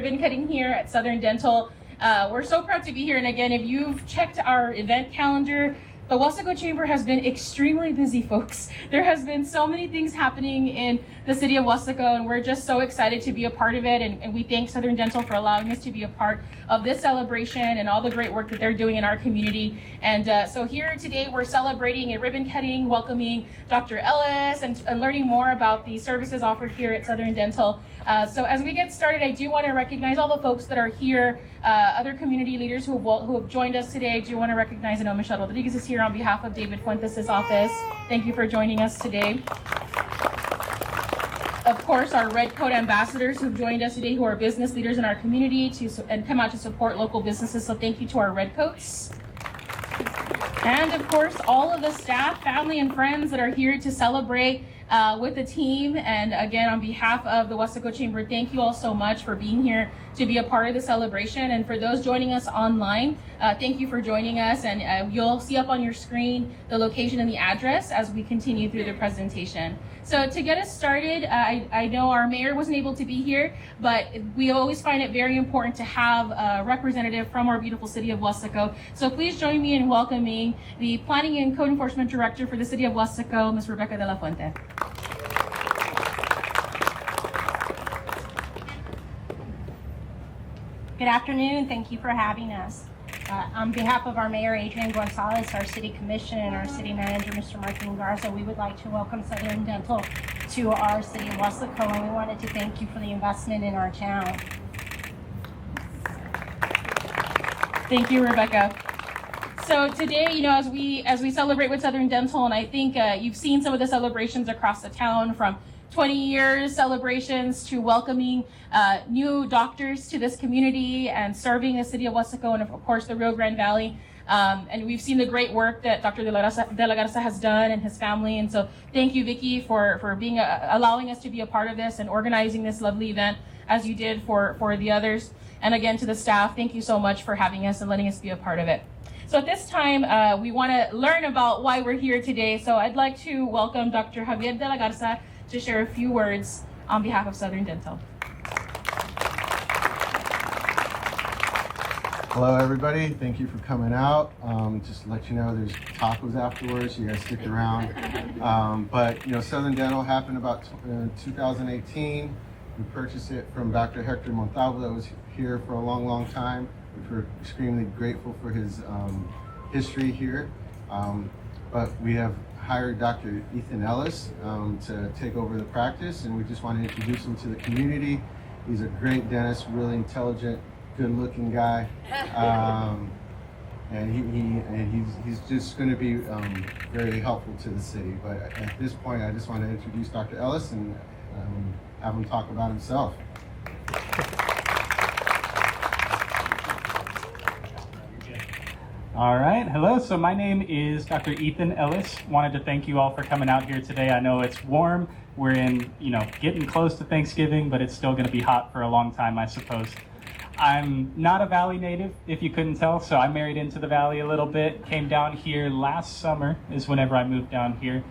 ribbon cutting here at Southern Dental. We're so proud to be here. And again, if you've checked our event calendar, the Wasaco Chamber has been extremely busy, folks. There has been so many things happening in the city of Wasaco, and we're just so excited to be a part of it. And we thank Southern Dental for allowing us to be a part of this celebration and all the great work that they're doing in our community. And so here today, we're celebrating a ribbon cutting, welcoming Dr. Ellis, and learning more about the services offered here at Southern Dental. So as we get started, I do want to recognize all the folks that are here, other community leaders who have joined us today. I do want to recognize, I know Michelle Rodriguez is here on behalf of David Fuentes' office. Thank you for joining us today. Of course, our Red Coat ambassadors who've joined us today, who are business leaders in our community and come out to support local businesses. So thank you to our Red Coats. And of course, all of the staff, family, and friends that are here to celebrate with the team. And again, on behalf of the Wasaco Chamber, thank you all so much for being here to be a part of the celebration. And for those joining us online, thank you for joining us. And you'll see up on your screen the location and the address as we continue through the presentation. So to get us started, I know our mayor wasn't able to be here, but we always find it very important to have a representative from our beautiful city of Wasaco. So please join me in welcoming the Planning and Code Enforcement Director for the city of Wasaco, Ms. Rebecca De La Fuente. Good afternoon. Thank you for having us. On behalf of our Mayor, Adrian Gonzalez, our City Commission, and our City Manager, Mr. Martin Garza, we would like to welcome Southern Dental to our city of Wasaco, and we wanted to thank you for the investment in our town. Thank you, Rebecca. So today, as we celebrate with Southern Dental, and I think you've seen some of the celebrations across the town, from 20 years celebrations to welcoming new doctors to this community and serving the city of Wasaco and of course the Rio Grande Valley. And we've seen the great work that Dr. De La Garza has done and his family. And so thank you, Vicky, for being allowing us to be a part of this and organizing this lovely event as you did for the others. And again, to the staff, thank you so much for having us and letting us be a part of it. So at this time, we want to learn about why we're here today. So I'd like to welcome Dr. Javier De La Garza to share a few words on behalf of Southern Dental. Hello, everybody. Thank you for coming out. Just to let you know, there's tacos afterwards. You guys stick around. But Southern Dental happened about 2018. We purchased it from Dr. Hector Montalvo, that was here for a long, long time. We're extremely grateful for his history here. But we have hired Dr. Ethan Ellis to take over the practice, and we just want to introduce him to the community. He's a great dentist, really intelligent, good-looking guy, and he's just going to be very helpful to the city. But at this point, I just want to introduce Dr. Ellis and have him talk about himself. All right, hello. So my name is Dr. Ethan Ellis. Wanted to thank you all for coming out here today. I know it's warm. We're in, getting close to Thanksgiving, but it's still going to be hot for a long time, I suppose. I'm not a Valley native, if you couldn't tell, so I married into the Valley a little bit. Came down here last summer is whenever I moved down here.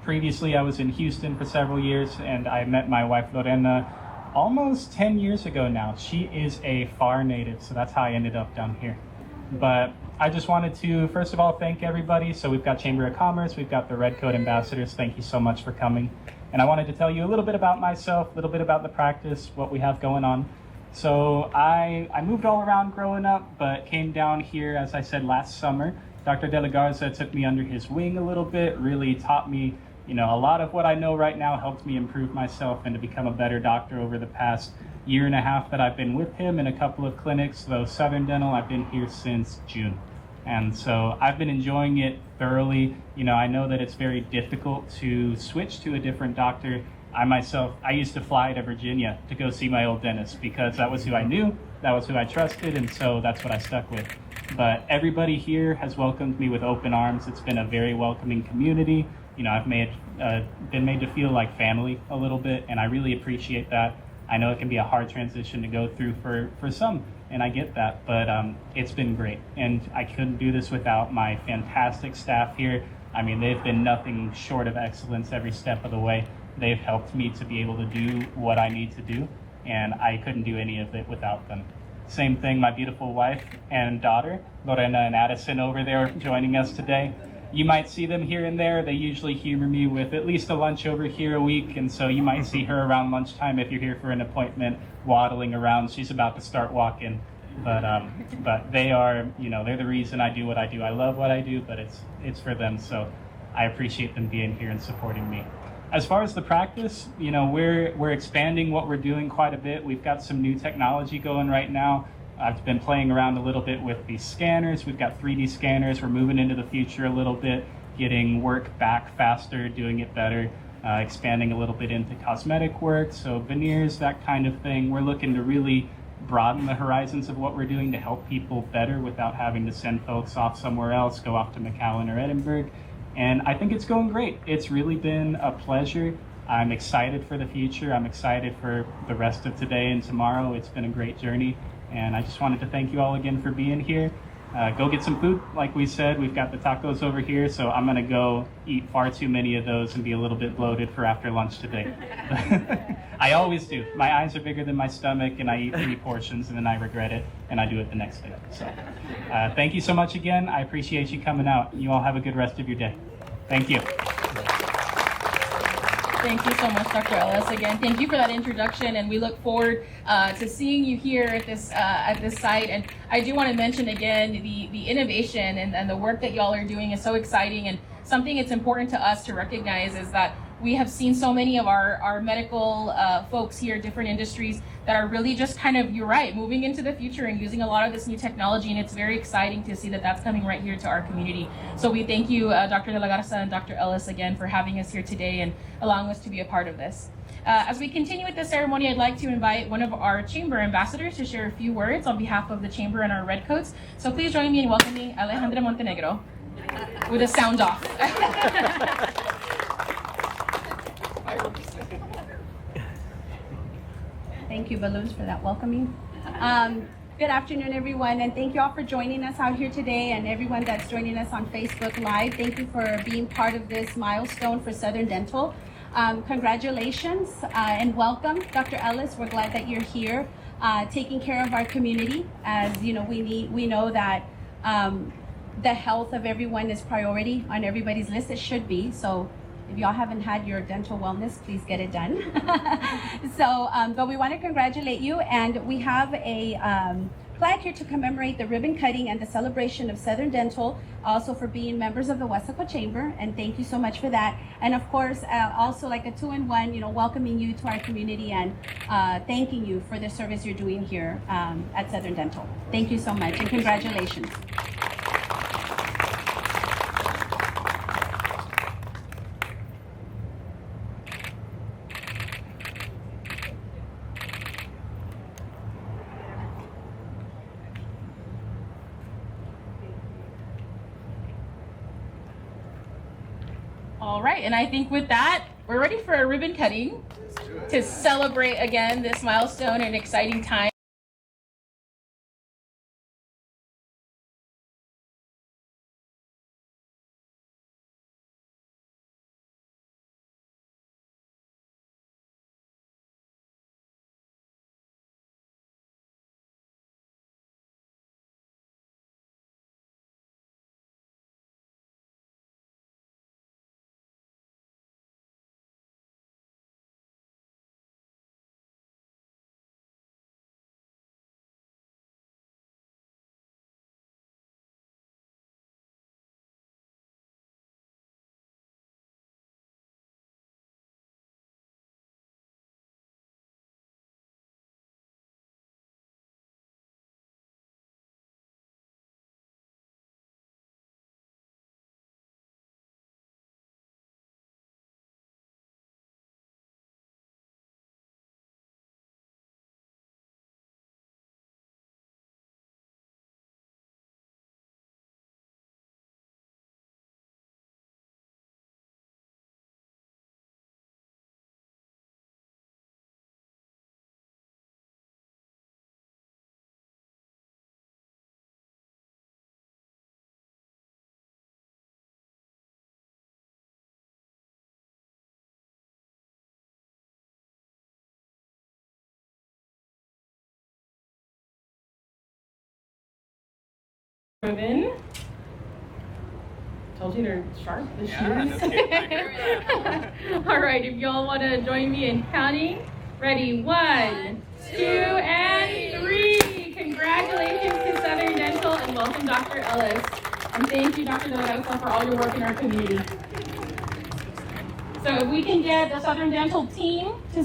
Previously, I was in Houston for several years, and I met my wife, Lorena, almost 10 years ago now. She is a FAR native, so that's how I ended up down here. But I just wanted to, first of all, thank everybody. So we've got Chamber of Commerce, we've got the Red Coat ambassadors. Thank you so much for coming. And I wanted to tell you a little bit about myself, a little bit about the practice, what we have going on. So I moved all around growing up, but came down here, as I said, last summer. Dr. De La Garza took me under his wing a little bit, really taught me, a lot of what I know right now, helped me improve myself and to become a better doctor over the past year and a half that I've been with him in a couple of clinics. Though Southern Dental, I've been here since June. And so I've been enjoying it thoroughly. I know that it's very difficult to switch to a different doctor. I used to fly to Virginia to go see my old dentist because that was who I knew, that was who I trusted, and so that's what I stuck with. But everybody here has welcomed me with open arms. It's been a very welcoming community. I've been made to feel like family a little bit, and I really appreciate that. I know it can be a hard transition to go through for some, and I get that, but it's been great. And I couldn't do this without my fantastic staff here. I mean, they've been nothing short of excellence every step of the way. They've helped me to be able to do what I need to do. and I couldn't do any of it without them. Same thing, my beautiful wife and daughter, Lorena and Addison, over there joining us today. You might see them here and there. They usually humor me with at least a lunch over here a week, and so you might see her around lunchtime if you're here for an appointment, waddling around. She's about to start walking, but they are, they're the reason I do what I do. I love what I do, but it's for them, so I appreciate them being here and supporting me. As far as the practice, we're expanding what we're doing quite a bit. We've got some new technology going right now. I've been playing around a little bit with these scanners. We've got 3D scanners. We're moving into the future a little bit, getting work back faster, doing it better, expanding a little bit into cosmetic work, so veneers, that kind of thing. We're looking to really broaden the horizons of what we're doing to help people better without having to send folks off somewhere else, go off to McAllen or Edinburgh. And I think it's going great. It's really been a pleasure. I'm excited for the future. I'm excited for the rest of today and tomorrow. It's been a great journey. And I just wanted to thank you all again for being here. Go get some food. Like we said, we've got the tacos over here, so I'm gonna go eat far too many of those and be a little bit bloated for after lunch today. I always do. My eyes are bigger than my stomach, and I eat 3 portions, and then I regret it, and I do it the next day. So thank you so much again. I appreciate you coming out. You all have a good rest of your day. Thank you. Thank you so much, Dr. Ellis. Again, thank you for that introduction, and we look forward to seeing you here at this site. And I do want to mention again the innovation and the work that y'all are doing is so exciting, and something it's important to us to recognize is that we have seen so many of our medical folks here, different industries that are really just kind of, you're right, moving into the future and using a lot of this new technology, and it's very exciting to see that that's coming right here to our community. So we thank you, Dr. De La Garza and Dr. Ellis, again for having us here today and allowing us to be a part of this. As we continue with the ceremony, I'd like to invite one of our chamber ambassadors to share a few words on behalf of the chamber and our redcoats. So please join me in welcoming Alejandra Montenegro with a sound off. Thank you, Balloons, for that welcoming. Good afternoon, everyone, and thank you all for joining us out here today, and everyone that's joining us on Facebook Live. Thank you for being part of this milestone for Southern Dental. Congratulations and welcome, Dr. Ellis. We're glad that you're here, taking care of our community. As you know, we know that the health of everyone is priority on everybody's list. It should be. So if y'all haven't had your dental wellness, please get it done. But we want to congratulate you, and we have a flag here to commemorate the ribbon cutting and the celebration of Southern Dental, also for being members of the Weslaco Chamber, and thank you so much for that. And of course, also like a 2-in-1, welcoming you to our community and thanking you for the service you're doing here at Southern Dental. Thank you so much, and congratulations. All right, and I think with that, we're ready for a ribbon cutting to celebrate again this milestone and exciting time. Ribbon. Told you they're sharp, the shoes. All right, if y'all want to join me in counting. Ready, 1, 2, and 3. Congratulations to Southern Dental and welcome Dr. Ellis. And thank you, Dr. Delgado, for all your work in our community. So if we can get the Southern Dental team to